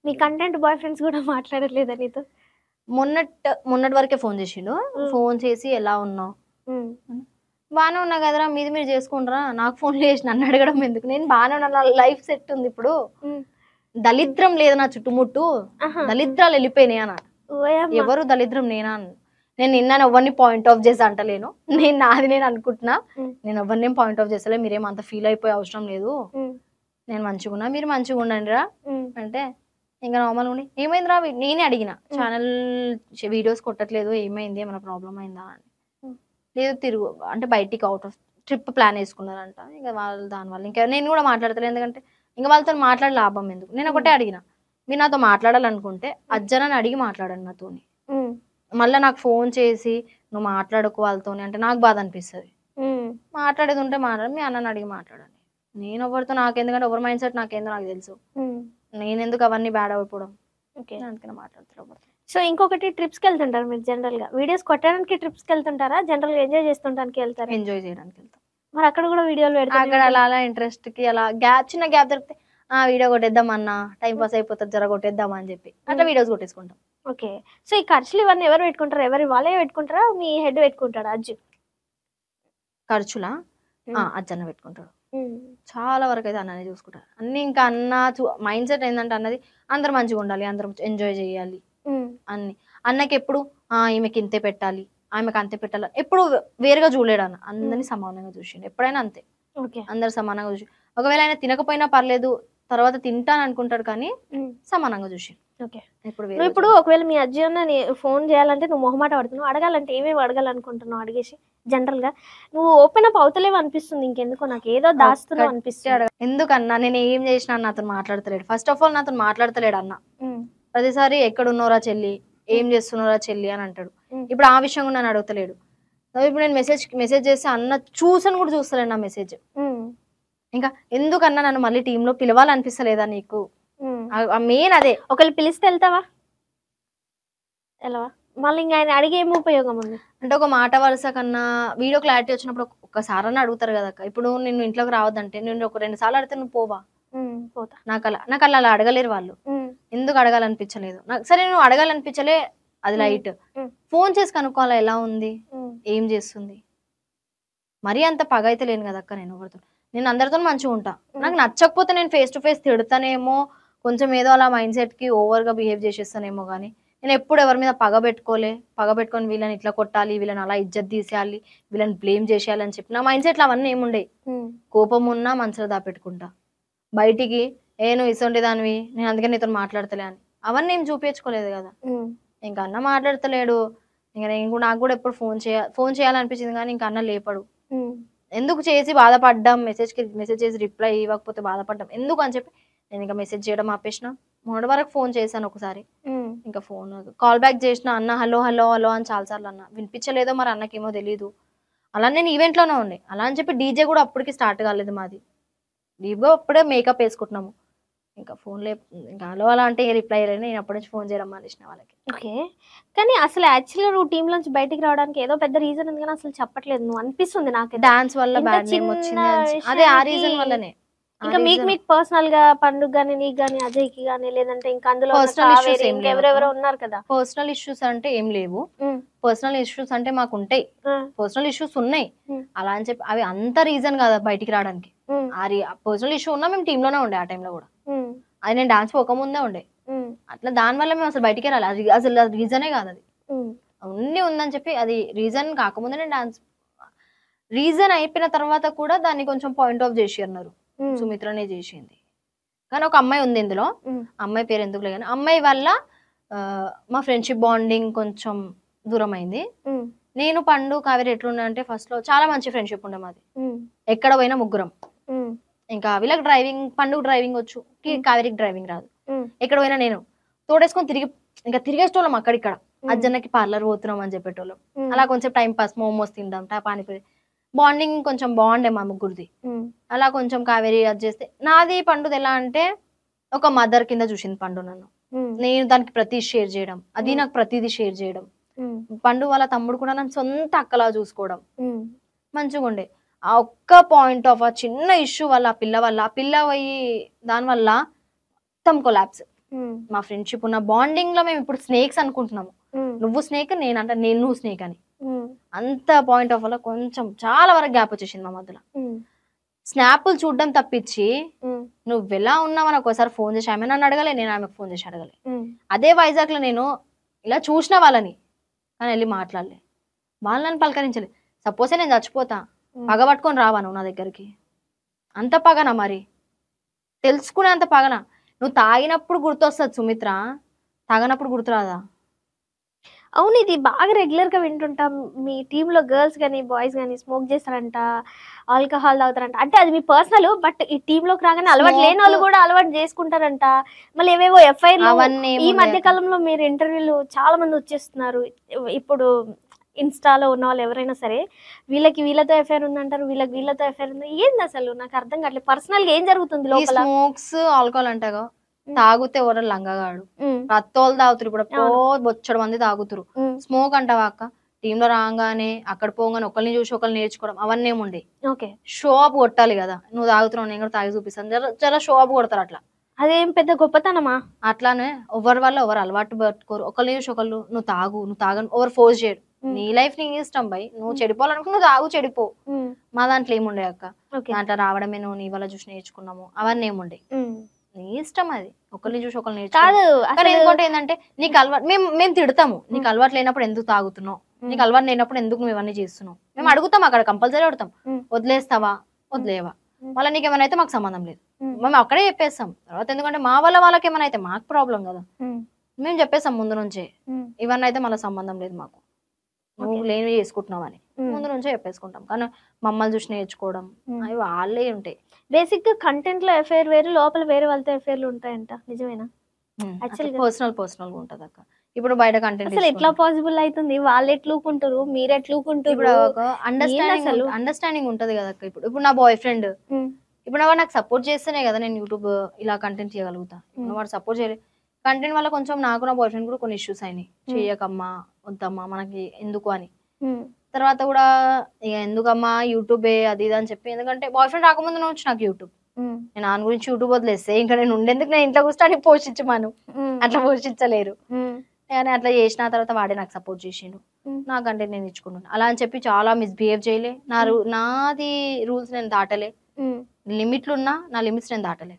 మీ content bye friends కూడా మాట్లాడట్లేదా నీతో? మొన్నటి వరకే ఫోన్ చేసిండు. ఫోన్ చేసి ఎలా ఉన్నావు, బాగానే ఉన్నా కదరా, మీది మీరు చేసుకుంటారా, నాకు ఫోన్ చేసి నన్ను అడగడం ఎందుకు, నేను బాగానే ఉన్నా, లైఫ్ సెట్ ఉంది ఇప్పుడు, దళిద్రం లేదు నా చుట్టుముట్టు, దళిద్రాలు వెళ్ళిపోయినాయి అన్న. ఎవరు దళిద్రం నేనా? నేను నిన్న ఎవరిని పాయింట్ ఆఫ్ చేసి అంటలేను, నేను నాది నేను అనుకుంటున్నా, నేను ఎవరిని పాయింట్ ఆఫ్ చేస్తలే, మీరేం అంత ఫీల్ అయిపోయే అవసరం లేదు, నేను మంచిగా ఉన్నా, మీరు మంచిగా ఉండండి రా అంటే ఇంకా నార్మల్ ఉండి ఏమైందిరా, నేనే అడిగిన ఛానల్ వీడియోస్ కొట్టట్లేదు, ఏమైంది, ఏమైనా ప్రాబ్లం అయిందా అని. లేదు తిరుగు అంటే బయటికి అవుట్ ఆఫ్ ట్రిప్ ప్లాన్ వేసుకున్నారంట, ఇంకా వాళ్ళు దానివల్ల ఇంకా నేను కూడా మాట్లాడతలేదు, ఎందుకంటే ఇంకా వాళ్ళతో మాట్లాడే లాభం ఎందుకు. నేను ఒకటే అడిగిన, మీరు నాతో మాట్లాడాలనుకుంటే అజ్జనని అడిగి మాట్లాడండి నాతోని, మళ్ళీ నాకు ఫోన్ చేసి నువ్వు మాట్లాడుకో వాళ్ళతోని అంటే నాకు బాధ అనిపిస్తుంది. మాట్లాడేది ఉంటే మాట్లాడండి, మీ అన్నని అడిగి మాట్లాడండి, నేను ఎవరితో నాకెందుకంటే ఎవరి మైండ్ సెట్ నాకేందో నాకు తెలుసు, నేను ఎందుకు అవన్నీ బ్యాడ్ అయిపోవడం, అందుకనే మాట్లాడుతున్నా. సో ఇంకొకటి, ట్రిప్స్కి వెళ్తుంటారు మీరు జనరల్ గా, వీడియోస్ కొట్టడానికి ట్రిప్స్కి వెళ్తుంటారా, జనరల్ గా ఎంజాయ్ చేస్తుంటానికి వెళ్తారా? ఎంజాయ్ చేయడానికి వెళ్తాం. మరి అక్కడ కూడా వీడియోలు పెడతారు? అక్కడ అలా ఇంట్రెస్ట్ కి అలా చిన్న గ్యాప్ దొరికితే వీడియో కొట్టేద్దాం అన్న, టైం పాస్ అయిపోతుంది, జర కొట్టేద్దాం అని చెప్పి అట్లా వీడియోస్ కొట్టేసుకుంటాం. ఓకే. సో ఈ ఖర్చులు ఇవన్నీ ఎవరు పెట్టుకుంటారు? ఎవరి వాళ్ళే పెట్టుకుంటారా, మీ హెడ్ పెట్టుకుంటాడా అజ్జు? ఖర్చులా అజ్జన్న పెట్టుకుంటాడు, చాలా వరకు అయితే అన్ననే చూసుకుంటారు అన్ని. ఇంకా అన్న మైండ్ సెట్ ఏంటంటే అన్నది అందరు మంచిగా ఉండాలి, అందరం ఎంజాయ్ చేయాలి అన్ని. అన్నకి ఎప్పుడు ఈమెకి ఇంతే పెట్టాలి, ఆమెకు అంతే పెట్టాలి, ఎప్పుడు వేరుగా చూడలేడు అన్న, అందరినీ సమానంగా చూసిండు ఎప్పుడైనా అంతే, అందరు సమానంగా చూసి. ఒకవేళ ఆయన తినకపోయినా పర్లేదు తర్వాత తింటాను అనుకుంటాడు, కానీ సమానంగా చూసి. ఇప్పుడు ఒకవేళ మీ అజ్జి అన్న ఫోన్ చేయాలంటే నువ్వు మొహమాట పడుతున్నావు, అడగాలంటే ఏమేమి అడగాలనుకుంటున్నావు అడిగేసి, జనరల్ గా నువ్వు ఓపెన్ అప్ అవుతలేవు అనిపిస్తుంది, ఇంకెందుకో నాకు ఏదో దాస్తున్నావు అనిపిస్తుంది. ఎందుకన్నా నేను ఏం చేసినా అన్న అతను మాట్లాడతలేడు, ఫస్ట్ ఆఫ్ ఆల్ నాతో మాట్లాడతలేడు అన్న. ప్రతిసారి ఎక్కడున్నారా చెల్లి, ఏం చేస్తున్నారా చెల్లి అని అంటాడు. ఇప్పుడు ఆ విషయం కూడా నన్ను అడుగుతలేడు. ఇప్పుడు నేను మెసేజ్ చేస్తే అన్న చూసని కూడా చూస్తలేడు నా మెసేజ్. ఇంకా ఎందుకన్నా నన్ను మళ్ళీ టీంలో పిలవాలనిపిస్తలేదా నీకు, మెయిన్ అదే. ఒకవేళ పిలిస్తే వెళ్తావా? వెళ్ళవా? మళ్ళీ ఇంకా ఆయన అడిగే ఏమి ఉపయోగం ఉంది అంటే, ఒక మాట వరుస కన్నా వీడియో క్లారిటీ వచ్చినప్పుడు ఒక్కసారి అని అడుగుతారు కదా అక్క. ఇప్పుడు నిన్ను ఇంట్లోకి రావద్దంటే నేను ఒక 2 సార్లు అడిగితే నువ్వు పోవా? పోతా. నాకు అలా అడగలేరు వాళ్ళు, ఎందుకు అడగాలనిపించలేదు నాకు. సరే నువ్వు అడగాలనిపించలే, అది లైట్. ఫోన్ చేసి కనుక్కోవాలా ఎలా ఉంది, ఏం చేస్తుంది. మరీ అంత పగ అయితే లేను కదా అక్క, నేను అందరితో మంచిగా ఉంటా. నాకు నచ్చకపోతే నేను ఫేస్ టు ఫేస్ తిడతానేమో, కొంచెం ఏదో అలా మైండ్ సెట్ కి ఓవర్ గా బిహేవ్ చేసేస్తానేమో, కానీ నేను ఎప్పుడు ఎవరి మీద పగ పెట్టుకొని వీళ్ళని ఇట్లా కొట్టాలి, వీళ్ళని అలా ఇజ్జత్ తీసేయాలి, వీళ్ళని బ్లేమ్ చేసేయాలని చెప్పి నా మైండ్ సెట్ లో అవన్నీ ఏముండే. కోపం ఉన్నా మనసులో దాపెట్టుకుంటా, బయటికి నువ్వు ఇసొంటి దానివి, నేను అందుకే నీతో మాట్లాడతలే అని అవన్నీ ఏం చూపించుకోలేదు కదా. ఇంకా అన్న మాట్లాడతలేడు, ఇంకా నాకు కూడా ఎప్పుడు ఫోన్ చేయాలనిపించింది, కానీ ఇంకా అన్న లేపడు. ఎందుకు చేసి బాధపడ్డాం, మెసేజ్ చేసి రిప్లై ఇవ్వకపోతే బాధపడ్డాం ఎందుకు అని చెప్పి నేను ఇంకా మెసేజ్ చేయడం ఆపేసిన. మొన్నటి వరకు ఫోన్ చేశాను ఒకసారి, ఇంకా ఫోన్ కాల్ బ్యాక్ చేసిన, అన్న హలో హలో హలో అని చాలాసార్లు అన్న, వినిపించలేదో మరి అన్నకేమో తెలీదు. అలా నేను ఈవెంట్ లోనే ఉండే, అలా అని చెప్పి డీజే కూడా అప్పటికి స్టార్ట్ కాలేదు మాది, డీప్గా అప్పుడే మేకప్ వేసుకుంటున్నాము. ఇంకా ఫోన్లో ఇంకా హలో అలా అంటే రిప్లై అయ్యారని నేను అప్పటి నుంచి ఫోన్ చేయడం మానేసిన వాళ్ళకి. ఓకే, కానీ అసలు యాక్చువల్గా నువ్వు టీమ్ నుంచి బయటికి రావడానికి ఏదో పెద్ద రీజన్ ఉంది, కానీ అసలు చెప్పట్లేదు నువ్వు అనిపిస్తుంది నాకు. డాన్స్ వల్ల బ్యాడ్ నేమ్ వచ్చింది, అదే ఆ రీజన్ వల్లనే. ఇంకా మీకు పర్సనల్ గా పండుగ గానీ, నీకు గానీ, అజయ్ కి గానీ, లేదంటే ఇంకా అందులో ఎవరెవరో ఉన్నారు కదా. పర్సనల్ ఇష్యూస్ అంటే ఏం లేవు, పర్సనల్ ఇష్యూస్ అంటే మాకు ఉంటాయి, పర్సనల్ ఇష్యూస్ ఉన్నాయి. అలా అని చెప్పి అవి అంత రీజన్ కాదా బయటికి రావడానికి. పర్సనల్ ఇష్యూ ఉన్నా మేము టీమ్ లోనే ఉండే ఆ టైంలో కూడా, అది నేను డాన్స్ పోకముందే ఉండే. అట్లా దాని వల్ల మేము అసలు బయటికి రాలి, అసలు అది రీజనే కాదు, అది అన్ని ఉందని చెప్పి అది రీజన్ కాకముందే నేను డాన్స్, రీజన్ అయిపోయిన తర్వాత కూడా దాన్ని కొంచెం పాయింట్ ఆఫ్ చేసి అన్నారు, సుమిత్రనే చేసింది. కానీ ఒక అమ్మాయి ఉంది ఇందులో, అమ్మాయి పేరు ఎందుకు లేదు, అమ్మాయి వల్ల మా ఫ్రెండ్షిప్ బాండింగ్ కొంచెం దూరం అయింది. నేను పండు కావేరి ఎట్లుండే అంటే ఫస్ట్ లో చాలా మంచి ఫ్రెండ్షిప్ ఉండే మాది, ఎక్కడ పోయినా ముగ్గురం. ఇంకా వీళ్ళకి డ్రైవింగ్, పండుగ డ్రైవింగ్ వచ్చు, కావేరికి డ్రైవింగ్ రాదు. ఎక్కడ పోయినా నేను తోడేసుకొని ఇంకా తిరిగేటోళ్ళం అక్కడిక్కడ, అజ్జన్నకి పార్లర్ పోతున్నాం అని చెప్పేటోళ్ళం. అలా కొంచెం టైం పాస్, మోమోస్ తిందాం, పానీపూరి, బాండింగ్ కొంచెం బాగుండే మా ముగ్గురిది. అలా కొంచెం కావేరి అది చేస్తే, నాది పండుది ఎలా అంటే ఒక మదర్ కింద చూసింది పండు నన్ను, నేను దానికి ప్రతి షేర్ చేయడం, అది నాకు ప్రతిదీ షేర్ చేయడం. పండు వాళ్ళ తమ్ముడు కూడా నన్ను సొంత అక్కలా చూసుకోవడం, మంచిగా ఉండే. ఆ ఒక్క పాయింట్ ఆఫ్ ఆ చిన్న ఇష్యూ వల్ల, ఆ పిల్ల పోయి దానివల్ల మొత్తం కొలాప్స్. మా ఫ్రెండ్షిప్ ఉన్న బాండింగ్ లో మేము ఇప్పుడు స్నేక్స్ అనుకుంటున్నాము. నువ్వు స్నేక్, నేను నువ్వు స్నేక్ అని. అంత పాయింట్ ఆఫ్ లో కొంచెం చాలా వరకు గ్యాప్ వచ్చేసింది మా మధ్యలో. స్నాపులు చూడడం తప్పించి నువ్వు ఎలా ఉన్నావని ఒకసారి ఫోన్ చేసి ఆమె నన్ను అడగలే, నేను ఆమెకు ఫోన్ చేసి అడగలే. అదే వైజాగ్ లో నేను ఇలా చూసిన వాళ్ళని కానీ వెళ్ళి మాట్లాడలే, వాళ్ళని పలకరించలే. సపోజ్ నేను చచ్చిపోతా, పగ పట్టుకొని రావా నువ్వు నా దగ్గరికి? అంత పగనా మరి? తెలుసుకునే అంత పగనా? నువ్వు తాగినప్పుడు గుర్తొస్తుంది సుమిత్ర, తాగనప్పుడు గుర్తురాదా? అవును, ఇది బాగా రెగ్యులర్ గా వింటుంటాం. మీ టీంలో గర్ల్స్ కానీ బాయ్స్ కానీ స్మోక్ చేస్తారంట, ఆల్కహాల్ తాగుతారంట. అంటే అది మీ పర్సనల్, బట్ ఈ టీంలోకి రాగానే అలవాటు లేని వాళ్ళు కూడా అలవాటు చేసుకుంటారంట. మళ్ళీ ఏవేవో ఎఫ్ఐఆర్ ఈ మధ్య కాలంలో మీరు ఇంటర్వ్యూలు చాలా మంది వచ్చేస్తున్నారు. ఇప్పుడు ఇన్స్టాలో ఉన్న వాళ్ళు ఎవరైనా సరే వీళ్ళతో ఎఫ్ఐఆర్ ఉందంటారు, వీళ్ళతో ఎఫ్ఐఆర్ ఉంది. ఏంది అసలు నాకు అర్థం కావట్లేదు. పర్సనల్ గా ఏం జరుగుతుంది లోపల? స్మోక్స్ ఆల్కహాల్ అంటగా తాగుతే ఎవరు లంగగాడు, రత్తోళ్ళు తాగుతారు. ఇప్పుడు బొచ్చడు మంది తాగుతారు. స్మోక్ అంటావా అక్క? టీమ్ లో రాగానే అక్కడ పోగానే ఒకరిని చూసి ఒకరిని నేర్చుకోవడం అవన్నీ ఏముండే. షో అప్ కొట్టాలి కదా, నువ్వు తాగుతున్నావు నేను కూడా తాగి చూపిస్తాను, చాలా షో అప్ కొడతారు. అట్లా అదేం పెద్ద గొప్పతనమా? అట్లానే ఎవరి వల్ల ఎవరు అలవాటు పట్టుకోరు. ఒకరిని చూసి ఒకళ్ళు నువ్వు తాగని ఎవరు ఫోర్స్ చేయడు. నీ లైఫ్ నీ ఇష్టం బై, నువ్వు చెడిపోవాలనుకో నువ్వు తాగు, చెడిపో. మా దాంట్లో ఏముండే అక్క, దాంట్లో రావడమే నువ్వు నీ వల్ల చూసి నేర్చుకున్నాము అవన్నీ ఏముండే. నీ ఇష్టం అది, ఒకరిని చూసి ఒకరిని నేర్చుకోవాలి. ఇంకోటి ఏంటంటే నీకు అలవాటు, మేము తిడతాము, నీకు అలవాటు లేనప్పుడు ఎందుకు తాగుతున్నావు, నీకు అలవాటు లేనప్పుడు ఎందుకు నువ్వు ఇవన్నీ చేస్తున్నావు మేము అడుగుతాం. అక్కడ కంపల్సరీ అడుగుతాం, వదిలేస్తావా వదిలేవా, మళ్ళీ నీకు ఏమైనా అయితే మాకు సంబంధం లేదు, మేము అక్కడే చెప్పేస్తాం. తర్వాత ఎందుకంటే మా వల్ల వాళ్ళకి ఏమైనా అయితే మాకు ప్రాబ్లం కదా, మేము చెప్పేస్తాం ముందు నుంచే. ఇవన్నీ అయితే మళ్ళీ సంబంధం లేదు మాకు, నువ్వు లేనివి చేసుకుంటున్నావు అని ముందు నుంచే చెప్పేసుకుంటాం. కానీ మమ్మల్ని చూసి నేర్చుకోవడం అవి వాళ్ళే ఉంటాయి. బేసిక్ గా కంటెంట్ లో ఎఫ్ఐఆర్ వేరు, లోపల వేరే వాళ్ళతో ఎఫ్ఐఆర్లు ఉంటాయంట, నిజమేనా? పర్సనల్ గా ఉంటది అక్క. ఇప్పుడు బయట కంటెంట్ అసలు ఎట్లా పాసిబుల్ అవుతుంది? వాళ్ళు ఎట్లూకుంటారు, మీరు ఎట్లూకుంటారు? అండర్స్టాండింగ్ ఉంటది కదా అక్క. ఇప్పుడు నా బాయ్ ఫ్రెండ్, ఇప్పుడు వాడు నాకు సపోర్ట్ చేస్తేనే కదా నేను యూట్యూబ్ ఇలా కంటెంట్ చేయగలుగుతా. వాడు సపోర్ట్ చేయలేదు, కంటెంట్ వల్ల కొంచెం నాకు నా బాయ్ ఫ్రెండ్ కూడా కొన్ని ఇష్యూస్ అయినాయి. చెయ్యకమ్మా, వద్దమ్మా, మనకి ఎందుకు అని. తర్వాత కూడా ఇక ఎందుకమ్మా యూట్యూబే అది ఇది అని చెప్పి, ఎందుకంటే బాయ్ ఫ్రెండ్ రాకముందు నుంచి నాకు యూట్యూబ్, నేను ఆయన గురించి యూట్యూబ్ వదిలేస్తే ఇంకా నేను ఉండేందుకు, నేను ఇంట్లో కూర్చొని పోషించమాను, అట్లా పోషించలేరు. కానీ అట్లా చేసిన తర్వాత వాడే నాకు సపోర్ట్ చేసిండు, నాకంటే నేను ఇచ్చుకున్నాను. అలా అని చెప్పి చాలా మిస్బిహేవ్ చేయలే, నాది రూల్స్ నేను దాటలే. లిమిట్లు ఉన్నా నా లిమిట్స్ నేను దాటలే.